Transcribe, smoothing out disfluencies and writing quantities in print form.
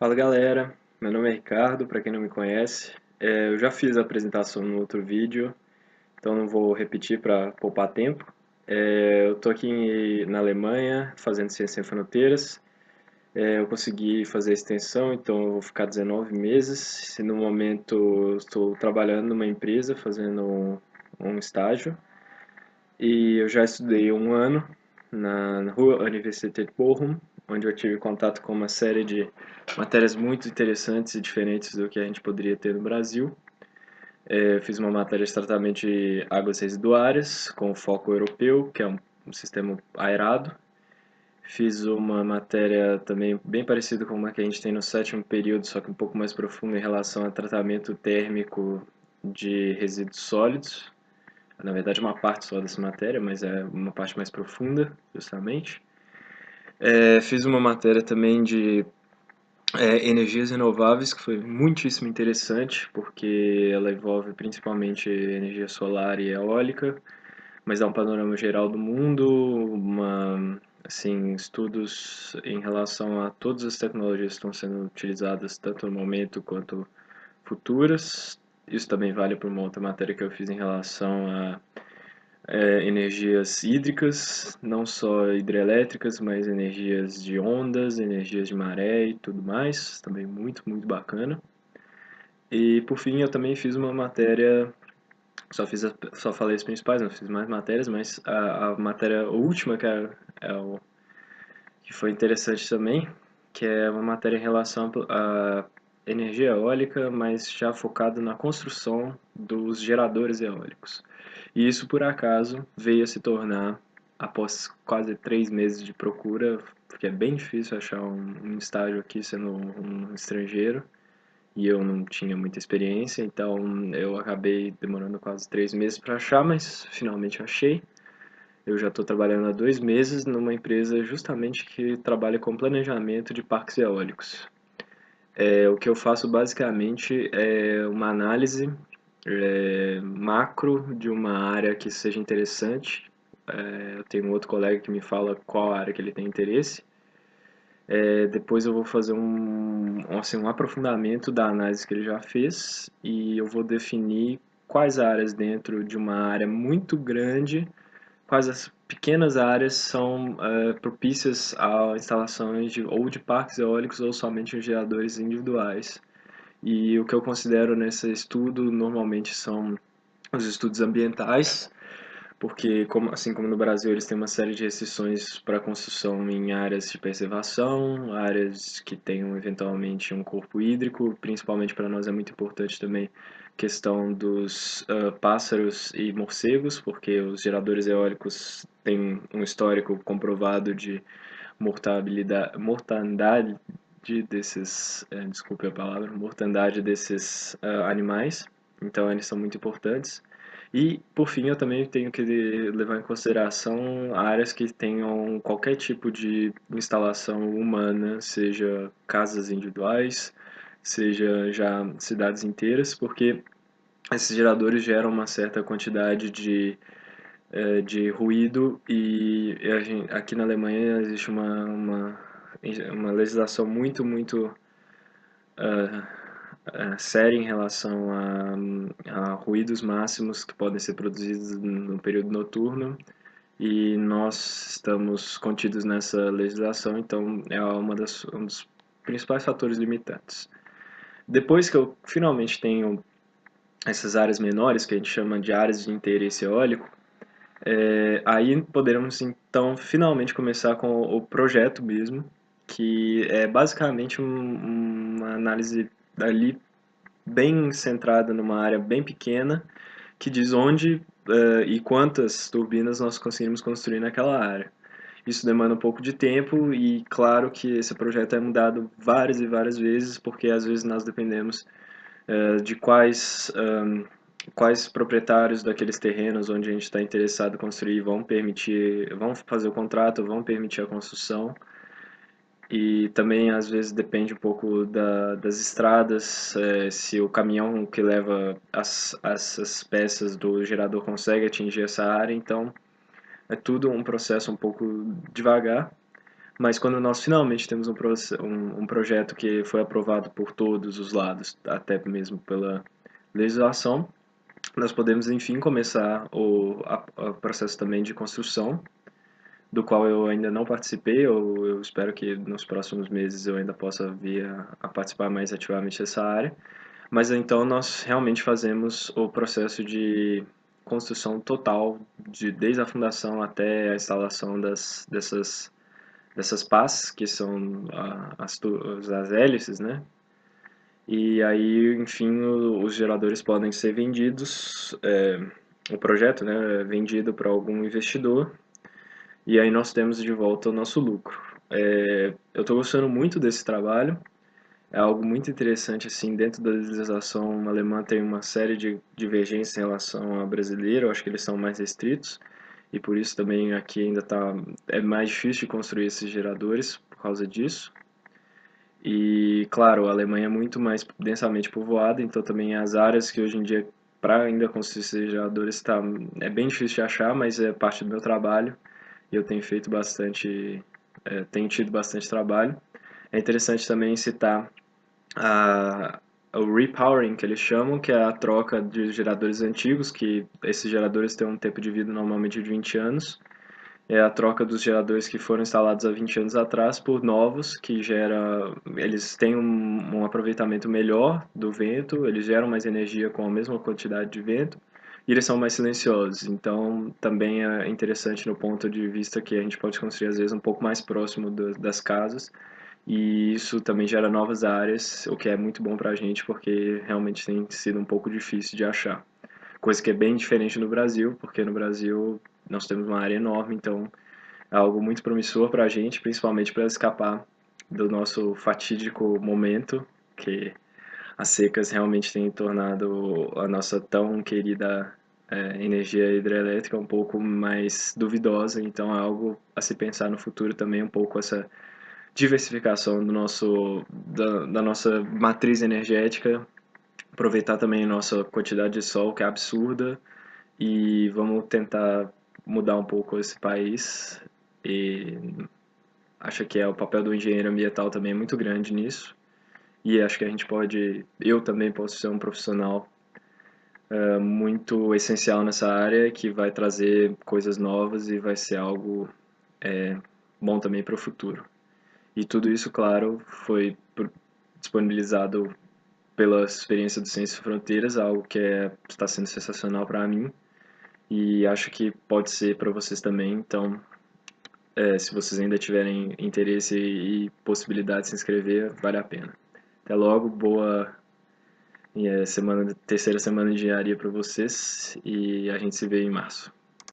Fala galera, meu nome é Ricardo, para quem não me conhece. Eu já fiz a apresentação no outro vídeo, então não vou repetir para poupar tempo. Eu estou aqui na Alemanha fazendo Ciência Sem Fronteiras. Eu consegui fazer a extensão, então eu vou ficar 19 meses. E no momento eu estou trabalhando numa empresa, fazendo um estágio. E eu já estudei um ano na Ruhr Universität Bochum, onde eu tive contato com uma série de matérias muito interessantes e diferentes do que a gente poderia ter no Brasil. Eu fiz uma matéria de tratamento de águas residuárias, com foco europeu, que é um sistema aerado. Fiz uma matéria também bem parecida com uma que a gente tem no sétimo período, só que um pouco mais profunda em relação a tratamento térmico de resíduos sólidos. Na verdade, uma parte só dessa matéria, mas é uma parte mais profunda, justamente. Fiz uma matéria também de energias renováveis, que foi muitíssimo interessante, porque ela envolve principalmente energia solar e eólica, mas dá um panorama geral do mundo, assim, estudos em relação a todas as tecnologias que estão sendo utilizadas, tanto no momento quanto futuras. Isso também vale para uma outra matéria que eu fiz em relação a energias hídricas, não só hidrelétricas, mas energias de ondas, energias de maré e tudo mais, também muito, muito bacana. E por fim, eu também fiz uma matéria, só falei as principais, não fiz mais matérias, mas a matéria última, que foi interessante também, que é uma matéria em relação à energia eólica, mas já focada na construção dos geradores eólicos. E isso, por acaso, veio a se tornar, após quase 3 meses de procura, porque é bem difícil achar um estágio aqui sendo um estrangeiro, e eu não tinha muita experiência, então eu acabei demorando quase 3 meses para achar, mas finalmente achei. Eu já estou trabalhando há 2 meses numa empresa justamente que trabalha com planejamento de parques eólicos. O que eu faço basicamente é uma análise macro de uma área que seja interessante. Eu tenho um outro colega que me fala qual área que ele tem interesse. Depois eu vou fazer assim, um aprofundamento da análise que ele já fez e eu vou definir quais áreas dentro de uma área muito grande, quais as pequenas áreas são propícias a instalações ou de parques eólicos ou somente em geradores individuais. E o que eu considero nesse estudo normalmente são os estudos ambientais, porque assim como no Brasil eles têm uma série de restrições para construção em áreas de preservação, áreas que tenham eventualmente um corpo hídrico, principalmente para nós é muito importante também a questão dos pássaros e morcegos, porque os geradores eólicos têm um histórico comprovado de mortandade desses, desculpe a palavra, mortandade desses animais, então eles são muito importantes. E, por fim, eu também tenho que levar em consideração áreas que tenham qualquer tipo de instalação humana, seja casas individuais, seja já cidades inteiras, porque esses geradores geram uma certa quantidade de ruído e aqui na Alemanha existe uma legislação muito, muito séria em relação a ruídos máximos que podem ser produzidos no período noturno e nós estamos contidos nessa legislação, então é um dos principais fatores limitantes. Depois que eu finalmente tenho essas áreas menores, que a gente chama de áreas de interesse eólico, aí poderemos então finalmente começar com o projeto mesmo, que é basicamente uma análise ali bem centrada numa área bem pequena, que diz onde e quantas turbinas nós conseguimos construir naquela área. Isso demanda um pouco de tempo e claro que esse projeto é mudado várias e várias vezes, porque às vezes nós dependemos de quais proprietários daqueles terrenos onde a gente está interessado em construir vão fazer o contrato, vão permitir a construção. E também às vezes depende um pouco das estradas, se o caminhão que leva essas peças do gerador consegue atingir essa área, então é tudo um processo um pouco devagar, Mas quando nós finalmente temos um projeto que foi aprovado por todos os lados, até mesmo pela legislação, nós podemos enfim começar o processo também de construção, do qual eu ainda não participei, ou eu espero que nos próximos meses eu ainda possa vir a participar mais ativamente dessa área. Mas então nós realmente fazemos o processo de construção total, desde a fundação até a instalação dessas pás, que são as hélices, né? E aí, enfim, os geradores podem ser vendidos, o projeto, né, é vendido para algum investidor, e aí nós temos de volta o nosso lucro. Eu estou gostando muito desse trabalho, é algo muito interessante, assim, dentro da legislação alemã tem uma série de divergências em relação à brasileira, eu acho que eles são mais restritos, e por isso também aqui ainda é mais difícil de construir esses geradores por causa disso. E, claro, a Alemanha é muito mais densamente povoada, então também as áreas que hoje em dia, para ainda construir esses geradores, é bem difícil de achar, mas é parte do meu trabalho e eu tenho feito bastante, tenho tido bastante trabalho. É interessante também citar a, o repowering, que eles chamam, que é a troca de geradores antigos, que esses geradores têm um tempo de vida normalmente de 20 anos, é a troca dos geradores que foram instalados há 20 anos atrás por novos, que eles têm um aproveitamento melhor do vento, eles geram mais energia com a mesma quantidade de vento, e eles são mais silenciosos. Então, também é interessante no ponto de vista que a gente pode construir, às vezes, um pouco mais próximo das casas, e isso também gera novas áreas, o que é muito bom para a gente, porque realmente tem sido um pouco difícil de achar. Coisa que é bem diferente no Brasil, porque no Brasil nós temos uma área enorme, então é algo muito promissor para a gente, principalmente para escapar do nosso fatídico momento, que as secas realmente têm tornado a nossa tão querida energia hidrelétrica um pouco mais duvidosa, então é algo a se pensar no futuro também, um pouco essa diversificação da nossa matriz energética, aproveitar também a nossa quantidade de sol, que é absurda, e vamos tentar mudar um pouco esse país. E acho que o papel do engenheiro ambiental também é muito grande nisso. E acho que eu também posso ser um profissional muito essencial nessa área que vai trazer coisas novas e vai ser algo bom também para o futuro. E tudo isso, claro, foi disponibilizado pela experiência do Ciências Sem Fronteiras, algo que está sendo sensacional para mim e acho que pode ser para vocês também. Então, se vocês ainda tiverem interesse e possibilidade de se inscrever, vale a pena. Até logo, boa terceira semana de engenharia para vocês e a gente se vê em março.